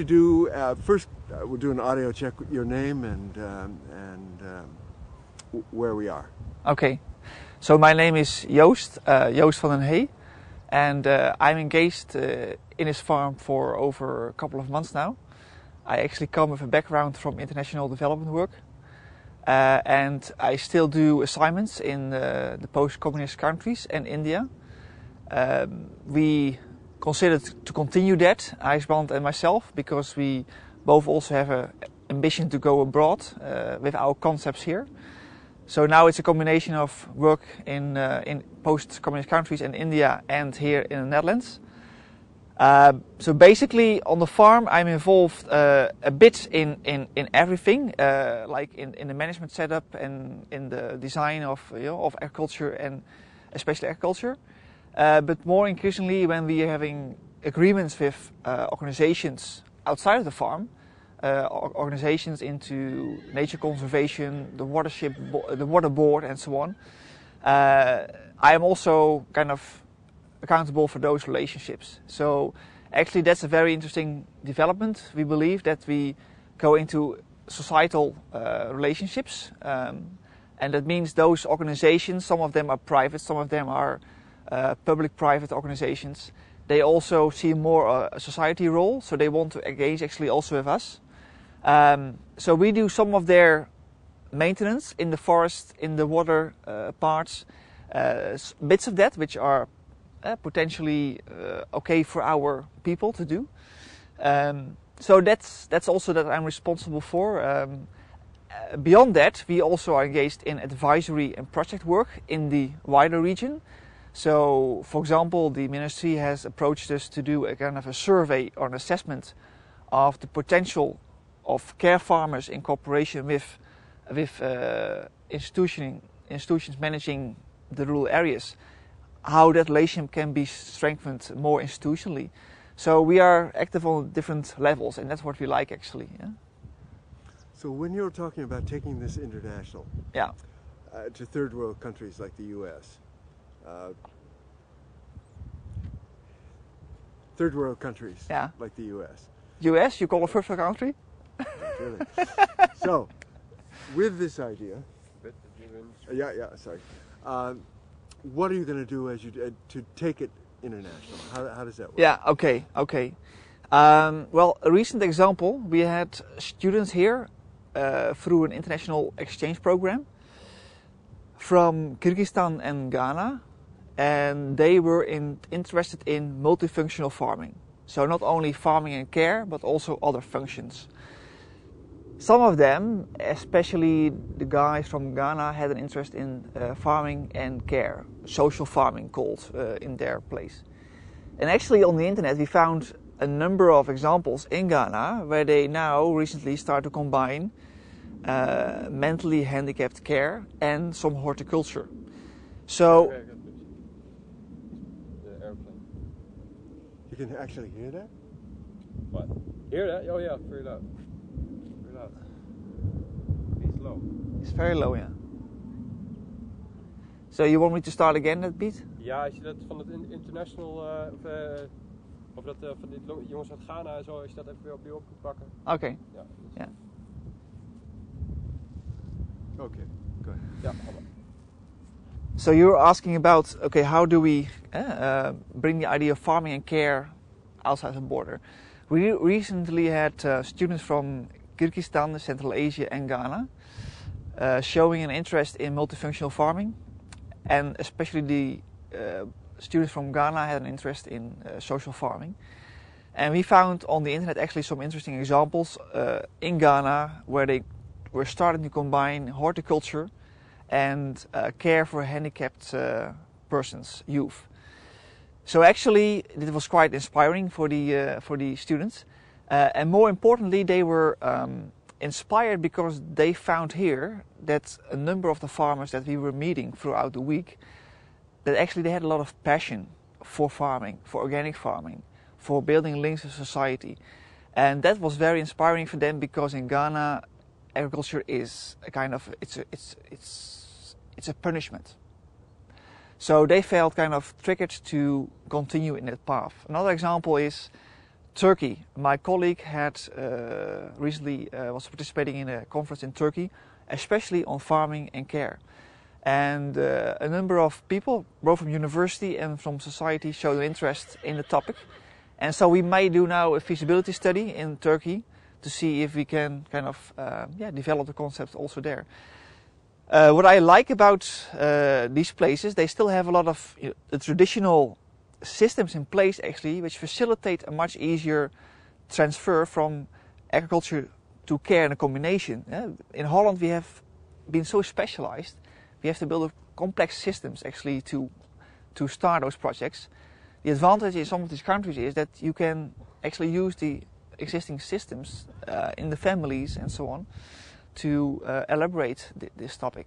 To do first, we'll do an audio check with your name and where we are. Okay, so my name is Joost, Joost van den Hee, and I'm engaged in his farm for over a couple of months now. I actually come with a background from international development work, and I still do assignments in the post-communist countries and India. We considered to continue that, IJsbrand and myself, because we both also have an ambition to go abroad with our concepts here. So now it's a combination of work in post-communist countries and India and here in the Netherlands. So basically on the farm I'm involved a bit in everything, like in the management setup and in the design of agriculture and especially agriculture. But more increasingly when we are having agreements with organizations outside of the farm, organizations into nature conservation, the water board and so on. I am also kind of accountable for those relationships. So actually that's a very interesting development. We believe that we go into societal relationships, and that means those organizations, some of them are private, some of them are public-private organizations. They also see more a society role, so they want to engage actually also with us. So we do some of their maintenance in the forest, in the water parts, bits of that which are potentially okay for our people to do. So that's also that I'm responsible for. Beyond that, we also are engaged in advisory and project work in the wider region. So, for example, the ministry has approached us to do a kind of a survey or an assessment of the potential of care farmers in cooperation with institutions managing the rural areas, how that relationship can be strengthened more institutionally. So we are active on different levels, and that's what we like actually. Yeah? So when you're talking about taking this international, yeah, to third world countries like the U.S., third world countries like the U.S. U.S. You call a first world country? Really? So, with this idea, sorry. What are you going to do as you to take it international? How does that work? Yeah. Okay. Well, a recent example: we had students here through an international exchange program from Kyrgyzstan and Ghana, and they were interested in multifunctional farming. So not only farming and care, but also other functions. Some of them, especially the guys from Ghana, had an interest in farming and care, social farming called in their place. And actually on the internet we found a number of examples in Ghana where they now recently start to combine mentally handicapped care and some horticulture. So the airplane. You can actually hear that? What? Hear that? Oh yeah, very loud. Very loud. It's low. It's very low, yeah. So you want me to start again that beat? Ja, als je dat van het international of dat van die jongens uit Ghana en zo, als je dat even weer opnieuw op kunt pakken. Okay. Ja. Yeah. Okay, go ahead. Ja. So you're asking about, okay, how do we bring the idea of farming and care outside the border? We recently had students from Kyrgyzstan, Central Asia and Ghana showing an interest in multifunctional farming, and especially the students from Ghana had an interest in social farming. And we found on the internet actually some interesting examples in Ghana where they were starting to combine horticulture and care for handicapped persons, youth. So actually it was quite inspiring for the students, and more importantly they were inspired because they found here that a number of the farmers that we were meeting throughout the week, that actually they had a lot of passion for farming, for organic farming, for building links with society. And that was very inspiring for them because in Ghana agriculture is a kind of, it's a punishment. So they felt kind of triggered to continue in that path. Another example is Turkey. My colleague had recently was participating in a conference in Turkey, especially on farming and care. And a number of people, both from university and from society, showed an interest in the topic. And so we may do now a feasibility study in Turkey to see if we can kind of develop the concept also there. What I like about these places, they still have a lot of the traditional systems in place actually, which facilitate a much easier transfer from agriculture to care in a combination. In Holland we have been so specialized, we have to build complex systems actually to start those projects. The advantage in some of these countries is that you can actually use the existing systems in the families and so on to elaborate this topic.